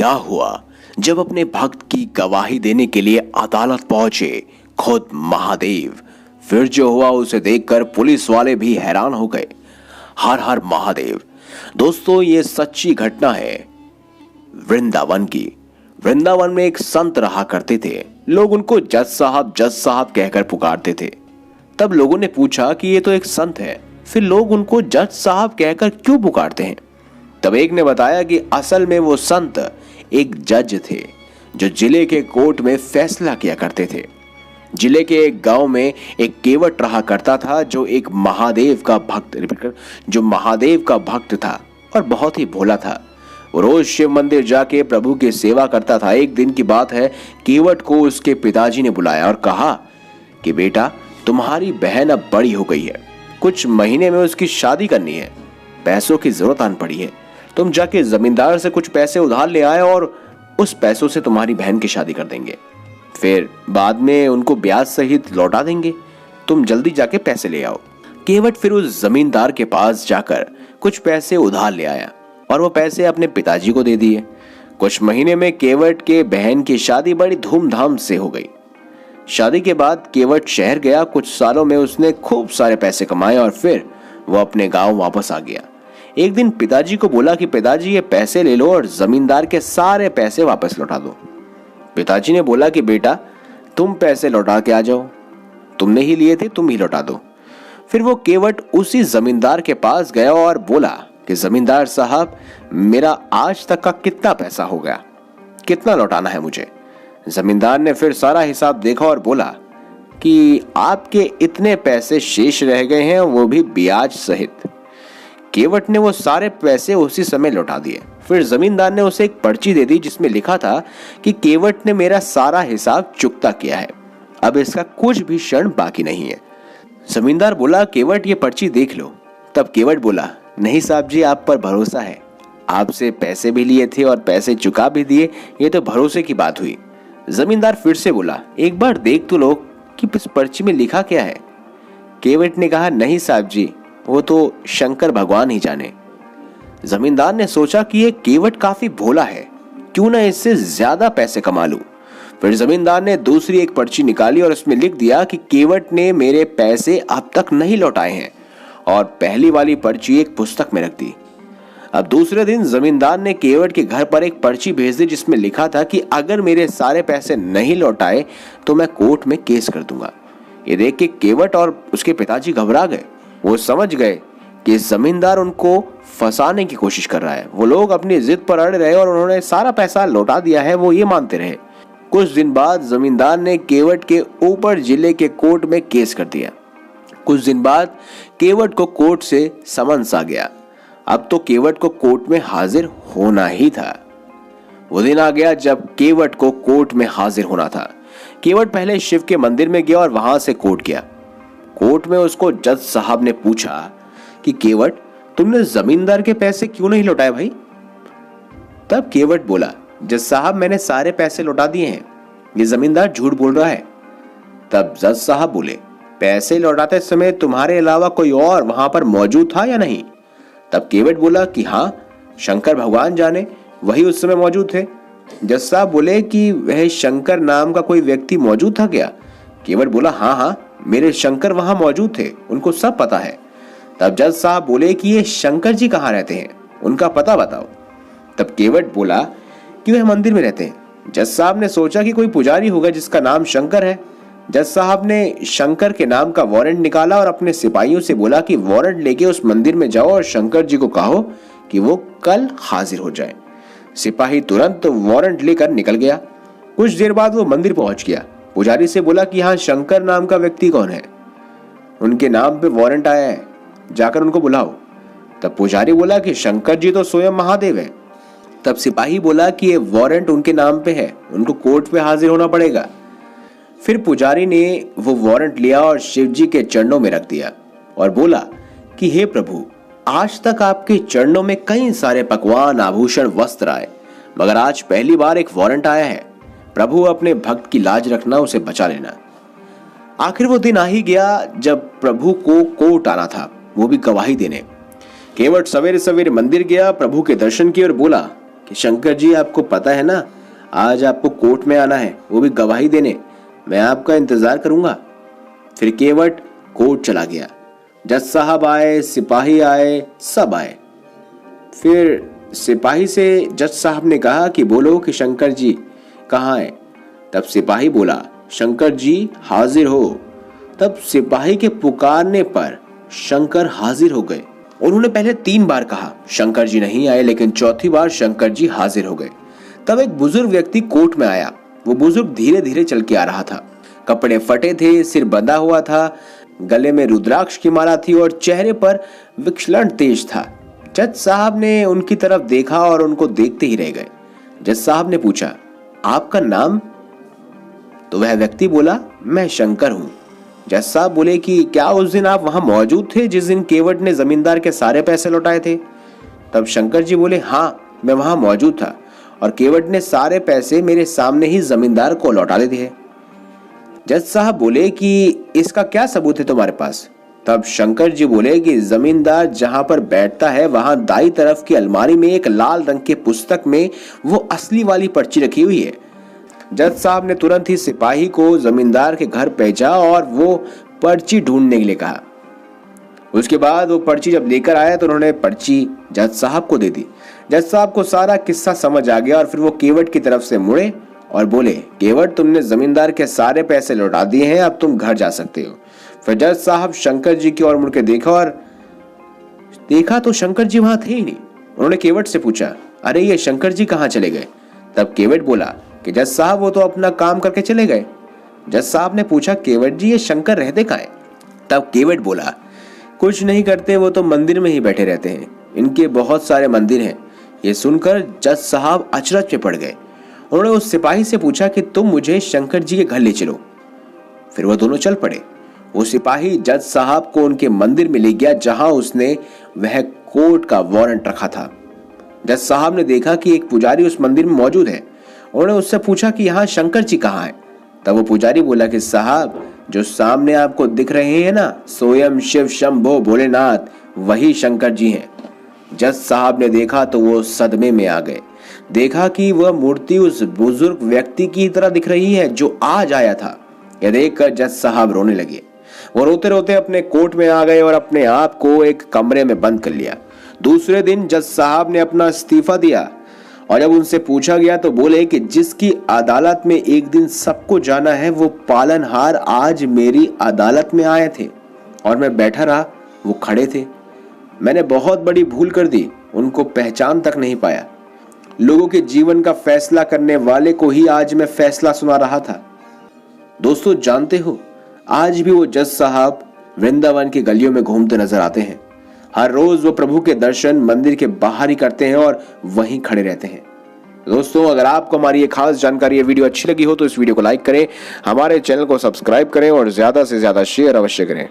क्या हुआ जब अपने भक्त की गवाही देने के लिए अदालत पहुंचे खुद महादेव। फिर जो हुआ उसे देखकर पुलिस वाले भी हैरान हो गए। हर हर महादेव। दोस्तों, ये सच्ची घटना है वृंदावन की। वृंदावन में एक संत रहा करते थे। लोग उनको जज साहब कहकर पुकारते थे। तब लोगों ने पूछा कि ये तो एक संत है, फिर लोग उनको जज साहब कहकर क्यों पुकारते हैं? तब एक ने बताया कि असल में वो संत एक जज थे जो जिले के कोर्ट में फैसला किया करते थे। जिले के एक गांव में एक केवट रहा करता था जो महादेव का भक्त था और बहुत ही भोला था। वो रोज शिव मंदिर जाके प्रभु की सेवा करता था। एक दिन की बात है, केवट को उसके पिताजी ने बुलाया और कहा कि बेटा, तुम्हारी बहन अब बड़ी हो गई है, कुछ महीने में उसकी शादी करनी है, पैसों की जरूरत आन पड़ी है, तुम जाके जमींदार से कुछ पैसे उधार ले आए और उस पैसों से तुम्हारी बहन की शादी कर देंगे, फिर बाद में उनको ब्याज सहित लौटा देंगे, तुम जल्दी जाके पैसे ले आओ। केवट फिर उस जमींदार के पास जाकर कुछ पैसे उधार ले आया और वो पैसे अपने पिताजी को दे दिए। कुछ महीने में केवट के बहन की शादी बड़ी धूमधाम से हो गई। शादी के बाद केवट शहर गया। कुछ सालों में उसने खूब सारे पैसे कमाए और फिर वो अपने गांव वापस आ गया। एक दिन पिताजी को बोला कि पिताजी, ये पैसे ले लो और जमींदार के सारे पैसे वापस लौटा दो। पिताजी ने बोला कि बेटा, तुम पैसे लौटा के आ जाओ, तुमने ही लिए थे, तुम ही लौटा दो। फिर वो केवट उसी जमींदार के पास गया और बोला कि जमींदार साहब, मेरा आज तक का कितना पैसा हो गया, कितना लौटाना है मुझे? जमींदार ने फिर सारा हिसाब देखा और बोला कि आपके इतने पैसे शेष रह गए हैं, वो भी ब्याज सहित। केवट ने वो सारे पैसे उसी समय लौटा दिए। फिर जमींदार ने उसे एक पर्ची दे दी जिसमें लिखा था कि केवट ने मेरा सारा हिसाब चुकता किया है, अब इसका कुछ भी क्षण बाकी नहीं है। जमींदार बोला, केवट, ये पर्ची देख लो। तब केवट बोला, नहीं साहब जी, आप पर भरोसा है, आपसे पैसे भी लिए थे और पैसे चुका भी दिए, ये तो भरोसे की बात हुई। जमींदार फिर से बोला, एक बार देख तो लो कि इस पर्ची में लिखा क्या है। केवट ने कहा, नहीं साहब जी, वो तो शंकर भगवान ही जाने। जमींदार ने सोचा कि ये केवट काफी भोला है, क्यों ना इससे ज्यादा पैसे कमा लूं। फिर जमींदार ने दूसरी एक पर्ची निकाली और उसमें लिख दिया कि केवट ने मेरे पैसे अब तक नहीं लौटाए हैं, और पहली वाली पर्ची एक पुस्तक में रख दी। अब दूसरे दिन जमींदार ने केवट के घर पर एक पर्ची भेज दी जिसमें लिखा था कि अगर मेरे सारे पैसे नहीं लौटाए तो मैं कोर्ट में केस कर दूंगा। ये देख के केवट और उसके पिताजी घबरा गए। वो समझ गए कि जमींदार उनको फंसाने की कोशिश कर रहा है। वो लोग अपनी जिद पर अड़ रहे और उन्होंने सारा पैसा लौटा दिया है, वो ये मानते रहे। कुछ दिन बाद जमींदार ने केवट के ऊपर जिले के कोर्ट में केस कर दिया। कुछ दिन बाद केवट को कोर्ट से समन्स आ गया। अब तो केवट को कोर्ट में हाजिर होना ही था। वो दिन आ गया जब केवट को कोर्ट में हाजिर होना था। केवट पहले शिव के मंदिर में गया और वहां से कोर्ट गया। कोर्ट में उसको जज साहब ने पूछा कि केवट, तुमने जमींदार के पैसे क्यों नहीं लौटाए भाई? तब केवट बोला, जज साहब, मैंने सारे पैसे लौटा दिए हैं, ये जमींदार झूठ बोल रहा है। तब जज साहब बोले, पैसे लौटाते समय तुम्हारे अलावा कोई और वहां पर मौजूद था या नहीं? तब केवट बोला कि हाँ, शंकर भगवान जाने, वही उस समय मौजूद थे। जज साहब बोले कि वह शंकर नाम का कोई व्यक्ति मौजूद था क्या? केवट बोला, हाँ हाँ, मेरे शंकर वहां मौजूद थे, उनको सब पता है। तब जज साहब बोले कि ये शंकर जी कहाँ रहते हैं, उनका पता बताओ। तब केवट बोला कि वह मंदिर में रहते हैं। जज साहब ने सोचा कि कोई पुजारी होगा जिसका नाम शंकर है। जज साहब ने शंकर के नाम का वारंट निकाला और अपने सिपाहियों से बोला कि वारंट लेके उस मंदिर में जाओ और शंकर जी को कहो कि वो कल हाजिर हो जाए। सिपाही तुरंत वारंट लेकर निकल गया। कुछ देर बाद वो मंदिर पहुंच गया। पुजारी से बोला कि हाँ, शंकर नाम का व्यक्ति कौन है, उनके नाम पे वारंट आया है, जाकर उनको बुलाओ। तब पुजारी बोला कि शंकर जी तो स्वयं महादेव है। तब सिपाही बोला कि ये वारंट उनके नाम पे है, उनको कोर्ट पे हाजिर होना पड़ेगा। फिर पुजारी ने वो वारंट लिया और शिव जी के चरणों में रख दिया और बोला कि हे प्रभु, आज तक आपके चरणों में कई सारे पकवान, आभूषण, वस्त्र आए, मगर आज पहली बार एक वारंट आया है। प्रभु, अपने भक्त की लाज रखना, उसे बचा लेना। आखिर वो दिन आ ही गया जब प्रभु को कोर्ट आना था, वो भी गवाही देने। केवट सवेरे सवेरे मंदिर गया, प्रभु के दर्शन किए और बोला कि शंकर जी, आपको पता है ना, आज आपको कोर्ट में आना है, वो भी गवाही देने। मैं आपका इंतजार करूंगा। फिर केवट कोर्ट चला गया। जज साहब आए, सिपाही आए, सब आए। फिर सिपाही से जज साहब ने कहा कि बोलो कि शंकर जी कहाँ है। तब सिपाही बोला, शंकर जी हाजिर हो। तब सिपाही के पुकारने पर शंकर हाजिर हो गए। उन्होंने पहले 3 बार कहा, शंकर जी नहीं आए, लेकिन चौथी बार शंकर जी हाजिर हो गए। तब एक बुजुर्ग व्यक्ति कोर्ट में आया। वो बुजुर्ग धीरे धीरे चल के आ रहा था। कपड़े फटे थे, सिर बंधा हुआ था, गले में रुद्राक्ष की माला थी और चेहरे पर विक्षलन तेज था। जज साहब ने उनकी तरफ देखा और उनको देखते ही रह गए। जज साहब ने पूछा, आपका नाम? तो वह व्यक्ति बोला, मैं शंकर हूं। जज साहब बोले कि क्या उस दिन आप वहां मौजूद थे जिस दिन केवट ने जमींदार के सारे पैसे लौटाए थे? तब शंकर जी बोले, हाँ, मैं वहां मौजूद था और केवट ने सारे पैसे मेरे सामने ही जमींदार को लौटा दिए। जज साहब बोले कि इसका क्या सबूत है तुम्हारे पास? तब शंकर जी बोले कि जमींदार जहां पर बैठता है वहां दाई तरफ की अलमारी में एक लाल रंग के पुस्तक में वो असली वाली पर्ची रखी हुई है। जज साहब ने तुरंत ही सिपाही को जमींदार के घर भेजा और वो पर्ची ढूंढने के लिए कहा। उसके बाद वो पर्ची जब लेकर आया तो उन्होंने पर्ची जज साहब को दे दी। जज साहब को सारा किस्सा समझ आ गया और फिर वो केवट की तरफ से मुड़े और बोले, केवट, तुमने जमींदार के सारे पैसे लौटा दिए हैं, अब तुम घर जा सकते हो। फिर जज साहब शंकर जी की ओर मुड़ के देखा तो शंकर जी वहां थे ही नहीं। उन्होंने केवट से पूछा, अरे ये शंकर जी कहाँ चले गए? तब केवट बोला कि जज साहब वो तो अपना काम करके चले गए। जज साहब ने पूछा, केवट जी ये शंकर रहते कहाँ हैं? तब केवट बोला, कुछ नहीं करते, वो तो मंदिर में ही बैठे रहते हैं, इनके बहुत सारे मंदिर हैं। ये सुनकर जज साहब अचरज में पड़ गए। उन्होंने उस सिपाही से पूछा कि तुम मुझे शंकर जी के घर ले चलो। फिर वो दोनों चल पड़े। वो सिपाही जज साहब को उनके मंदिर में ले गया जहां उसने वह कोर्ट का वारंट रखा था। जज साहब ने देखा कि एक पुजारी उस मंदिर में मौजूद है। उन्होंने उससे पूछा कि यहाँ शंकर जी कहाँ हैं? तब वो पुजारी बोला कि साहब, जो सामने आपको दिख रहे हैं ना, स्वयं शिव शंभो भोलेनाथ, वही शंकर जी हैं। जज साहब ने देखा तो वो सदमे में आ गए। देखा कि वह मूर्ति उस बुजुर्ग व्यक्ति की तरह दिख रही है जो आज आया था। यह देखकर जज साहब रोने लगे। वो रोते रोते अपने कोर्ट में आ गए और अपने आप को एक कमरे में बंद कर लिया। दूसरे दिन जज साहब ने अपना इस्तीफा दिया और जब उनसे पूछा गया तो बोले कि जिसकी अदालत में एक दिन सबको जाना है, वो पालनहार आज मेरी अदालत में आए थे और मैं बैठा रहा, वो खड़े थे। मैंने बहुत बड़ी भूल कर दी, उनको पहचान तक नहीं पाया। लोगों के जीवन का फैसला करने वाले को ही आज मैं फैसला सुना रहा था। दोस्तों, जानते हो, आज भी वो जज साहब वृंदावन की गलियों में घूमते नजर आते हैं। हर रोज वो प्रभु के दर्शन मंदिर के बाहर ही करते हैं और वहीं खड़े रहते हैं। दोस्तों, अगर आपको हमारी ये खास जानकारी, ये वीडियो अच्छी लगी हो तो इस वीडियो को लाइक करें, हमारे चैनल को सब्सक्राइब करें और ज्यादा से ज्यादा शेयर अवश्य करें।